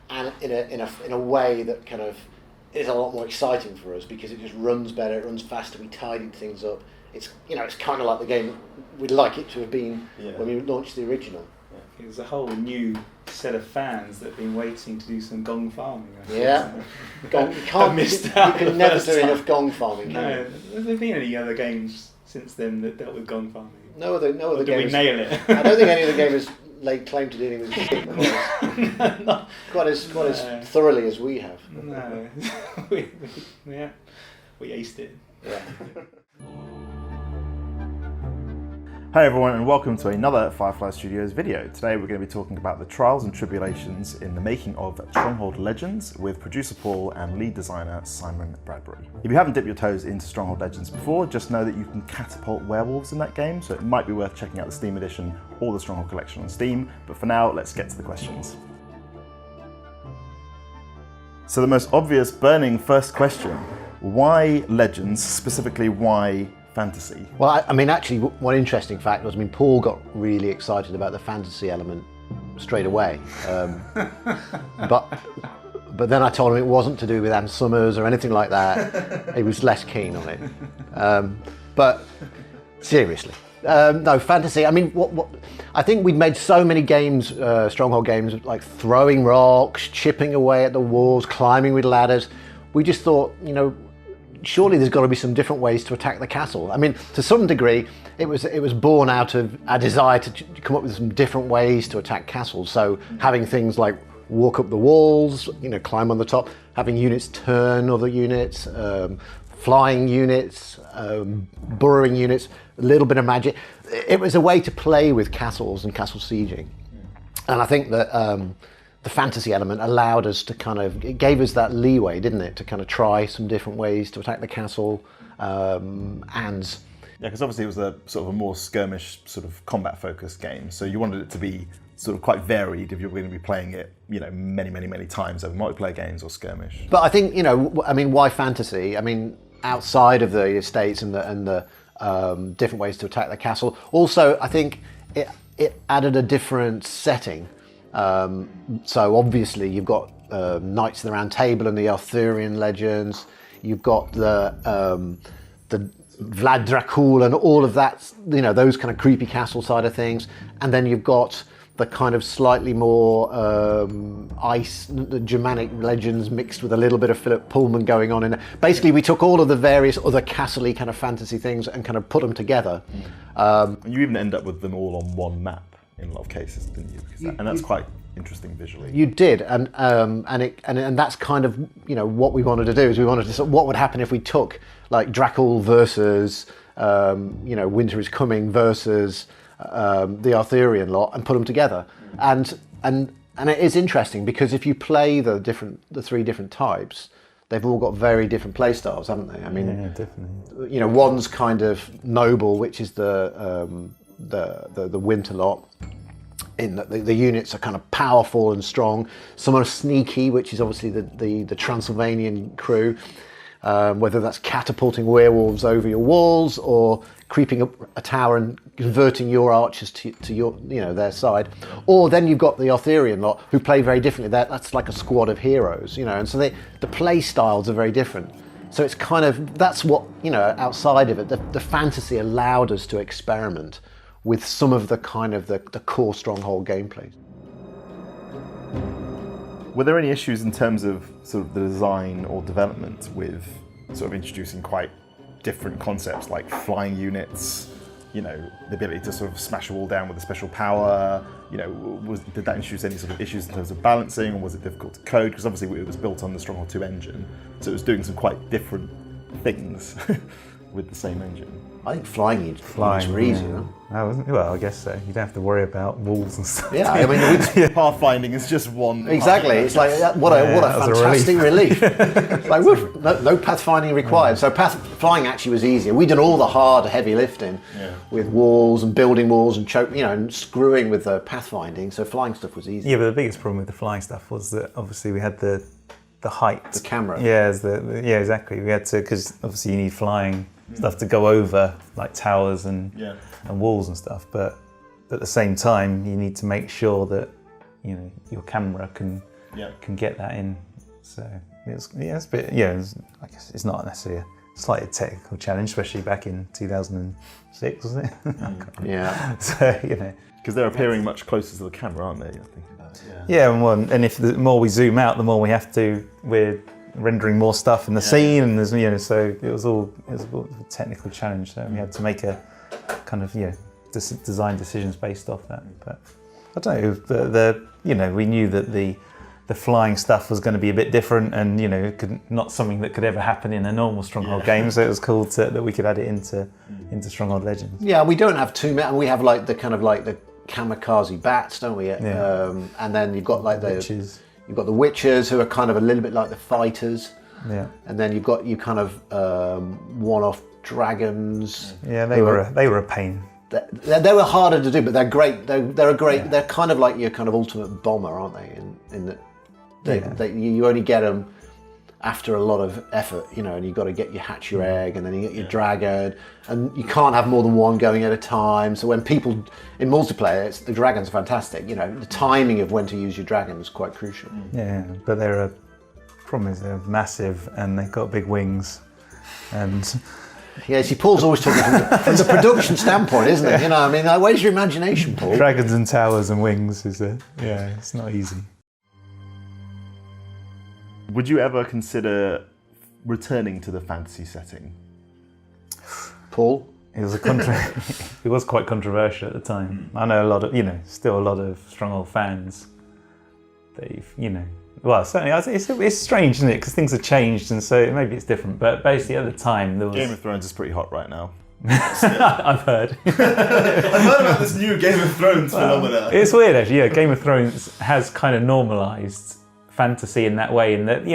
and in a way that kind of is a lot more exciting for us, because it just runs better, it runs faster, we tidied things up. It's it's kind of like the game we'd like it to have been when we launched the original.
There's a whole new set of fans that have been waiting to do some gong farming.
Gong, you can never do enough gong farming.
No, has there been any other games since then that dealt with gong farming?
No other
Did
gamers.
we nail it?
I don't think any of the gamers laid claim to dealing with shit quite as thoroughly as we have.
No, we aced it.
Yeah.
Hi everyone, and welcome to another Firefly Studios video. Today we're going to be talking about the trials and tribulations in the making of Stronghold Legends with producer Paul and lead designer Simon Bradbury. If you haven't dipped your toes into Stronghold Legends before, just know that you can catapult werewolves in that game, so it might be worth checking out the Steam edition or the Stronghold collection on Steam. But for now, let's get to the questions. So the most obvious burning first question, why Legends, specifically why fantasy?
Well, I mean, actually, one interesting fact was, Paul got really excited about the fantasy element straight away. But then I told him it wasn't to do with Ann Summers or anything like that. He was less keen on it. But seriously, no, fantasy. I mean, what I think we'd made so many games, Stronghold games, like throwing rocks, chipping away at the walls, climbing with ladders. We just thought, surely there's got to be some different ways to attack the castle. I mean, to some degree, it was born out of our desire to come up with some different ways to attack castles. So having things like walk up the walls, climb on the top, having units turn other units, flying units, burrowing units, a little bit of magic. It was a way to play with castles and castle sieging. And I think that the fantasy element allowed us to it gave us that leeway, didn't it, to kind of try some different ways to attack the castle.
Yeah, because obviously it was a sort of a more skirmish, sort of combat-focused game, so you wanted it to be sort of quite varied if you're going to be playing it, many times over multiplayer games or skirmish.
But I think, why fantasy? I mean, outside of the estates and the different ways to attack the castle. Also, I think it added a different setting. So obviously you've got Knights of the Round Table and the Arthurian legends. You've got the Vlad Dracul and all of that, those kind of creepy castle side of things. And then you've got the kind of slightly more the Germanic legends mixed with a little bit of Philip Pullman going on in there. Basically, we took all of the various other castle-y kind of fantasy things and kind of put them together.
And you even end up with them all on one map in a lot of cases, didn't you? And that's quite interesting visually.
You did, and that's kind of what we wanted to do. Is we wanted to what would happen if we took like Dracul versus Winter is Coming versus the Arthurian lot and put them together. And it is interesting because if you play the three different types, they've all got very different play styles, haven't they? I mean,
yeah, definitely.
One's kind of noble, which is the Winter lot. In that the units are kind of powerful and strong. Some are sneaky, which is obviously the Transylvanian crew. Whether that's catapulting werewolves over your walls or creeping up a tower and converting your archers to your their side, or then you've got the Arthurian lot who play very differently. That's like a squad of heroes, and so the play styles are very different. So it's kind of that's what outside of it, the fantasy allowed us to experiment with some of the kind of the core Stronghold gameplay.
Were there any issues in terms of sort of the design or development with sort of introducing quite different concepts like flying units, the ability to sort of smash a wall down with a special power? Did that introduce any sort of issues in terms of balancing, or was it difficult to code? Because obviously it was built on the Stronghold 2 engine, so it was doing some quite different things. with the same engine?
I think flying units were easier.
Yeah. Well, I guess so. You don't have to worry about walls and stuff.
Yeah, I mean,
Pathfinding is just one.
exactly. It's like what a fantastic relief. Like no pathfinding required. So flying actually was easier. We did all the hard, heavy lifting with walls and building walls and and screwing with the pathfinding. So flying stuff was easy.
Yeah, but the biggest problem with the flying stuff was that obviously we had the height.
The camera.
Yeah, exactly. We had to, because obviously you need flying stuff to go over, like towers and walls and stuff. But at the same time, you need to make sure that your camera can get that in. So it's a bit I guess it's not necessarily a slightly technical challenge, especially back in 2006, was it?
Yeah.
So
because they're appearing much closer to the camera, aren't they? I think.
And if the more we zoom out, the more we're rendering more stuff in the scene, and there's so it was a technical challenge. So we had to make a kind of design decisions based off that. But I don't know. We knew that the flying stuff was going to be a bit different, and not something that could ever happen in a normal Stronghold game. So it was cool that we could add it into Stronghold Legends.
Yeah, we don't have too many, and we have like the kamikaze bats, don't we? And then you've got like the
Witches.
You've got the witches, who are kind of a little bit like the fighters.
Yeah.
And then you've got kind of one-off dragons.
Yeah, they were a pain.
They were harder to do, but they're great. They're a great. They're kind of like your kind of ultimate bomber, aren't they? In that you only get them after a lot of effort, and you've got to hatch your egg, and then you get your dragon, and you can't have more than one going at a time. So when people in multiplayer, the dragons are fantastic. The timing of when to use your dragon is quite crucial.
Yeah, but problem is they're massive and they've got big wings, and
yeah, see, Paul's always talking from the production standpoint, isn't it? Where's your imagination, Paul?
Dragons and towers and wings it's not easy.
Would you ever consider returning to the fantasy setting?
Paul?
It was quite controversial at the time. I know a lot of, still a lot of Stronghold fans. Well, certainly it's strange, isn't it? Because things have changed, and so maybe it's different. But basically, at the time, there was
Game of Thrones is pretty hot right now.
I've heard.
I've heard about this new Game of Thrones phenomena.
It's weird, actually. Yeah, Game of Thrones has kind of normalised fantasy in that way, in that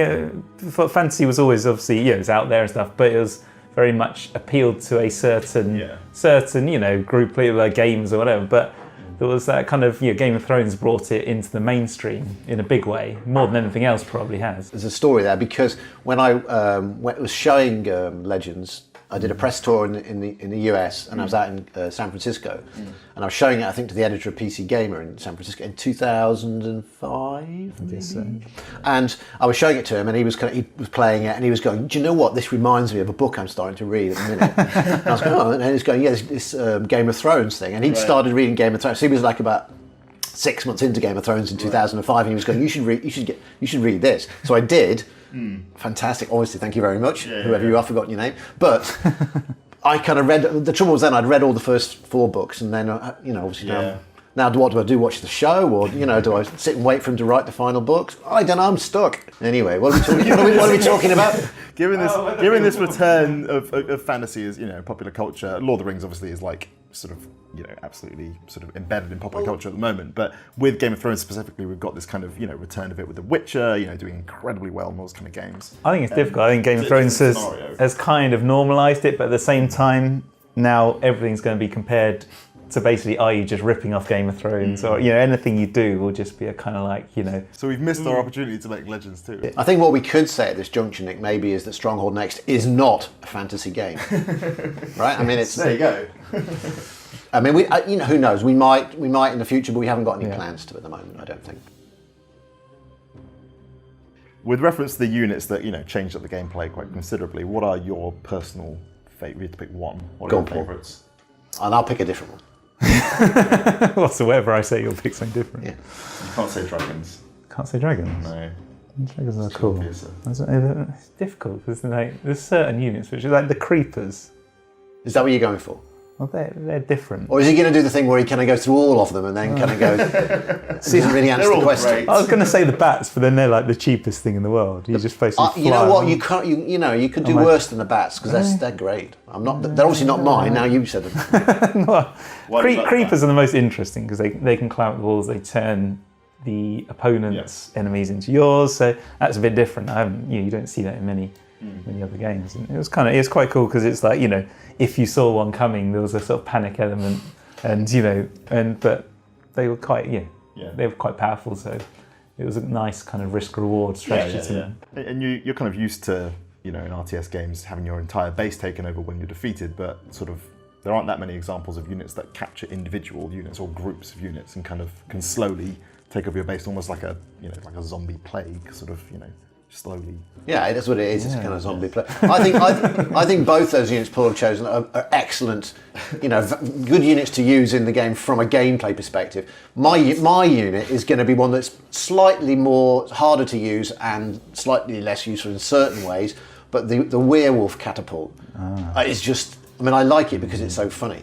fantasy was always obviously it's out there and stuff, but it was very much appealed to a certain group of games or whatever. But there was that kind of Game of Thrones brought it into the mainstream in a big way, more than anything else probably has.
There's a story there, because when I was showing Legends, I did a press tour in the US, and I was out in San Francisco, and I was showing it, I think, to the editor of PC Gamer in San Francisco in 2005, maybe. And I was showing it to him, and he was playing it, and he was going, "Do you know what? This reminds me of a book I'm starting to read at the minute." And I was going, "Oh," and he was going, "Yeah, this Game of Thrones thing," and he'd started reading Game of Thrones. So he was like about 6 months into Game of Thrones in 2005, and he was going, "You should read this." So I did. Fantastic, obviously, thank you very much, whoever you are, forgotten your name. But I kind of read, the trouble was then I'd read all the first 4 books, and then, obviously now what do I do, watch the show, or, do I sit and wait for him to write the final books? I don't know, I'm stuck. Anyway, what are we talking about?
Given this return of fantasy as, popular culture, Lord of the Rings obviously is like, sort of, absolutely sort of embedded in popular culture at the moment. But with Game of Thrones specifically, we've got this kind of, return of it with The Witcher, doing incredibly well in those kind of games.
I think it's difficult. I think Game of Thrones has kind of normalised it, but at the same time, now everything's going to be compared to basically, are you just ripping off Game of Thrones, or anything you do will just be a kind of like,
So we've missed our opportunity to make Legends too.
I think what we could say at this juncture, Nick, maybe is that Stronghold Next is not a fantasy game, right? I mean, it's
there you go.
I mean, who knows? We might in the future, but we haven't got any plans to at the moment, I don't think.
With reference to the units that changed up the gameplay quite considerably, what are your personal favourites? You had to pick one. What are your favourites?
And I'll pick a different one.
Well, so whatever I say, you'll pick something different.
Yeah.
You can't say dragons.
Can't say dragons.
No.
Dragons are cool. It's difficult because there's certain units which are like the creepers.
Is that what you're going for?
Well, they're different.
Or is he going to do the thing where he kind of goes through all of them and then kind of goes, doesn't really answer the question?
great.
I was going to say the bats, but then they're like the cheapest thing in the you just basically fly
you know what?
around.
You can't. You could do worse than the bats because they're great. I'm not. They're obviously not mine. Now you said them.
Creepers are the most interesting because they can climb up the walls. They turn the opponent's enemies into yours. So that's a bit different. You don't see that in many other games. And it's quite cool because it's like, if you saw one coming, there was a sort of panic element, but they were quite they were quite powerful. So it was a nice kind of risk reward strategy to them.
And you're kind of used to in RTS games having your entire base taken over when you're defeated, but sort of there aren't that many examples of units that capture individual units or groups of units and kind of can slowly take over your base, almost like a like a zombie plague, sort of slowly.
Yeah, that's what it is. It's a kind of zombie play. I think both those units Paul have chosen are excellent. Good units to use in the game from a gameplay perspective. My unit is going to be one that's slightly more harder to use and slightly less useful in certain ways. But the werewolf catapult is just. I mean, I like it because it's so funny.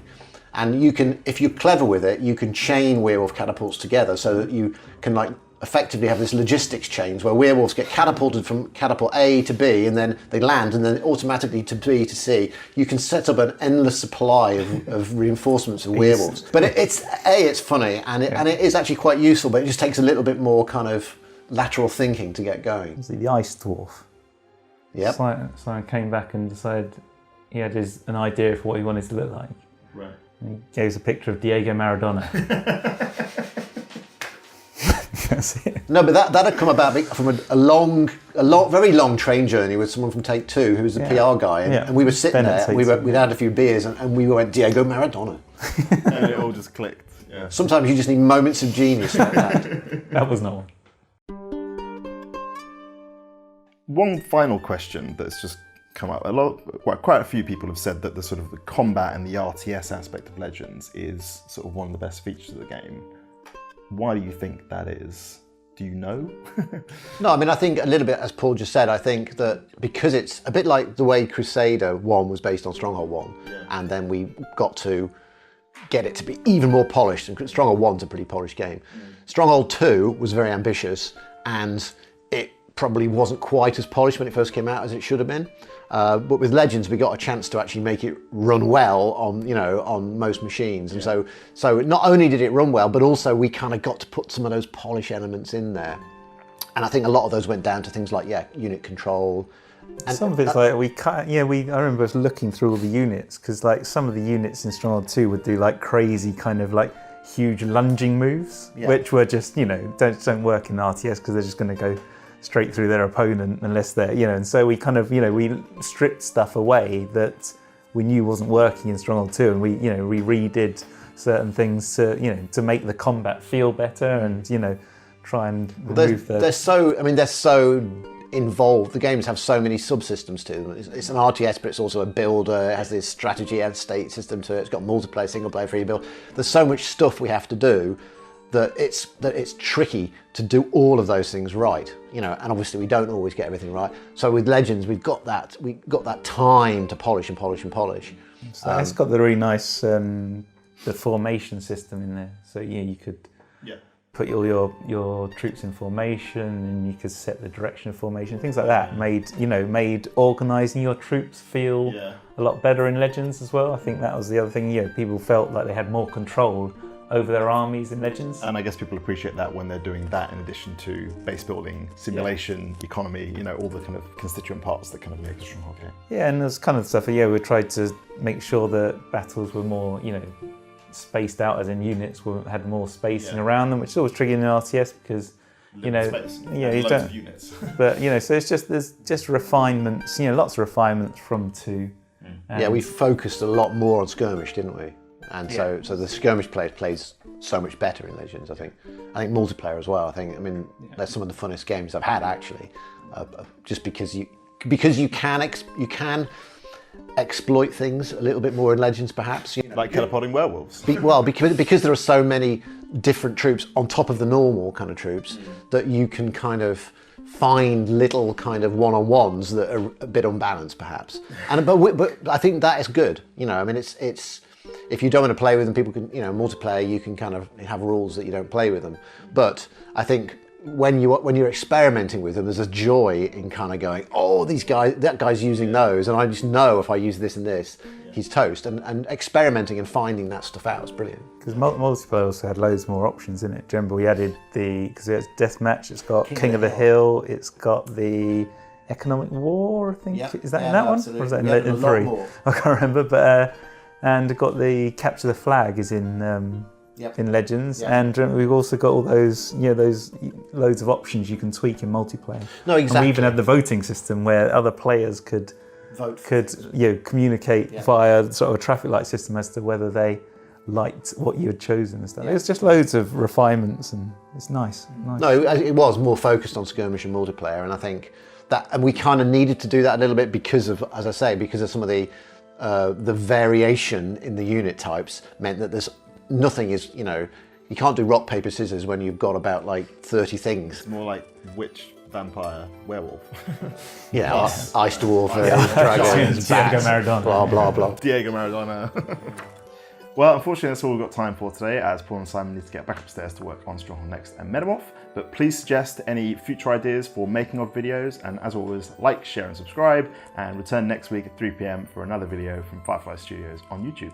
And you can, if you're clever with it, you can chain werewolf catapults together so that you can effectively have this logistics chains where werewolves get catapulted from catapult A to B and then they land and then automatically to B to C. You can set up an endless supply of reinforcements of werewolves. But it's funny and it is actually quite useful, but it just takes a little bit more kind of lateral thinking to get going.
The ice dwarf.
Yep.
Simon came back and decided he had an idea for what he wanted to look like.
Right.
And he gave us a picture of Diego Maradona. That's it.
No, but that had come about from a very long train journey with someone from Take Two, who was the PR guy, and we were sitting there. We'd had a few beers, and we went Diego Maradona,
and it all just clicked. Yeah.
Sometimes you just need moments of genius like that.
That was not one.
One final question that's just come up. Quite a few people have said that the sort of the combat and the RTS aspect of Legends is sort of one of the best features of the game. Why do you think that is? Do you know?
No, I mean, I think a little bit, as Paul just said, I think that because it's a bit like the way Crusader 1 was based on Stronghold 1, and then we got to get it to be even more polished, and Stronghold 1's a pretty polished game. Stronghold 2 was very ambitious, and it probably wasn't quite as polished when it first came out as it should have been. But with Legends, we got a chance to actually make it run well on most machines, and so not only did it run well, but also we kind of got to put some of those polish elements in there, and I think a lot of those went down to things like unit control. And
some of it's I remember us looking through all the units because some of the units in Stronghold 2 would do crazy kind of huge lunging moves, which were just don't work in RTS because they're just going to go straight through their opponent unless they're and so we kind of we stripped stuff away that we knew wasn't working in Stronghold 2, and we redid certain things to make the combat feel better and try and remove
they're so involved. The games have so many subsystems to them. It's an RTS, but it's also a builder. It has this strategy and state system to it. It's got multiplayer, single player, free build. There's so much stuff we have to do that it's tricky to do all of those things right, and obviously we don't always get everything right. So with Legends, we got that time to polish and polish and polish.
So it's got the really nice the formation system in there. So you could put all your troops in formation, and you could set the direction of formation, things like that. Made organising your troops feel a lot better in Legends as well. I think that was the other thing. People felt like they had more control over their armies in Legends.
And I guess people appreciate that when they're doing that in addition to base building, simulation, economy, all the kind of constituent parts that kind of make a Stronghold game.
Yeah, and there's kind of stuff, we tried to make sure that battles were more, spaced out, as in units had more spacing around them, which is always tricky in an RTS because,
space.
you don't.
Of units.
But, so there's just refinements, lots of refinements from 2.
We focused a lot more on skirmish, didn't we? And so the skirmish plays so much better in Legends. I think multiplayer as well. They're some of the funnest games I've had actually, just because you can exploit things a little bit more in Legends, perhaps.
Like catapulting werewolves.
Because there are so many different troops on top of the normal kind of troops that you can kind of find little kind of one-on-ones that are a bit unbalanced, perhaps. But I think that is good. if you don't want to play with them, people can, multiplayer, you can kind of have rules that you don't play with them. But I think when you're experimenting with them, there's a joy in kind of going, oh, that guy's using those, and I just know if I use this and this, he's toast. And experimenting and finding that stuff out is brilliant.
Because multiplayer also had loads more options in it. Do you remember we added because it's Deathmatch, it's got King of the Hill, it's got the Economic War, I think. Is that in that one?
Absolutely.
Or is that in 3? I can't remember. But and got the Capture the Flag is in Legends, and we've also got all those those loads of options you can tweak in multiplayer.
No, exactly.
And we even had the voting system where other players could communicate via sort of a traffic light system as to whether they liked what you had chosen and stuff. It's just loads of refinements, and it's nice.
No, it was more focused on skirmish and multiplayer, and I think that, and we kind of needed to do that a little bit because of, as I say, because of some of the variation in the unit types meant that there's nothing is, you can't do rock, paper, scissors when you've got about like 30 things.
It's more like witch, vampire, werewolf.
Ice dwarf, dragons,
Diego
bats,
Maradona.
blah, blah, blah.
Diego Maradona. Well, unfortunately, that's all we've got time for today, as Paul and Simon need to get back upstairs to work on Stronghold Next and Metamorph. But please suggest any future ideas for making of videos, and as always, like, share and subscribe, and return next week at 3 PM for another video from Firefly Studios on YouTube.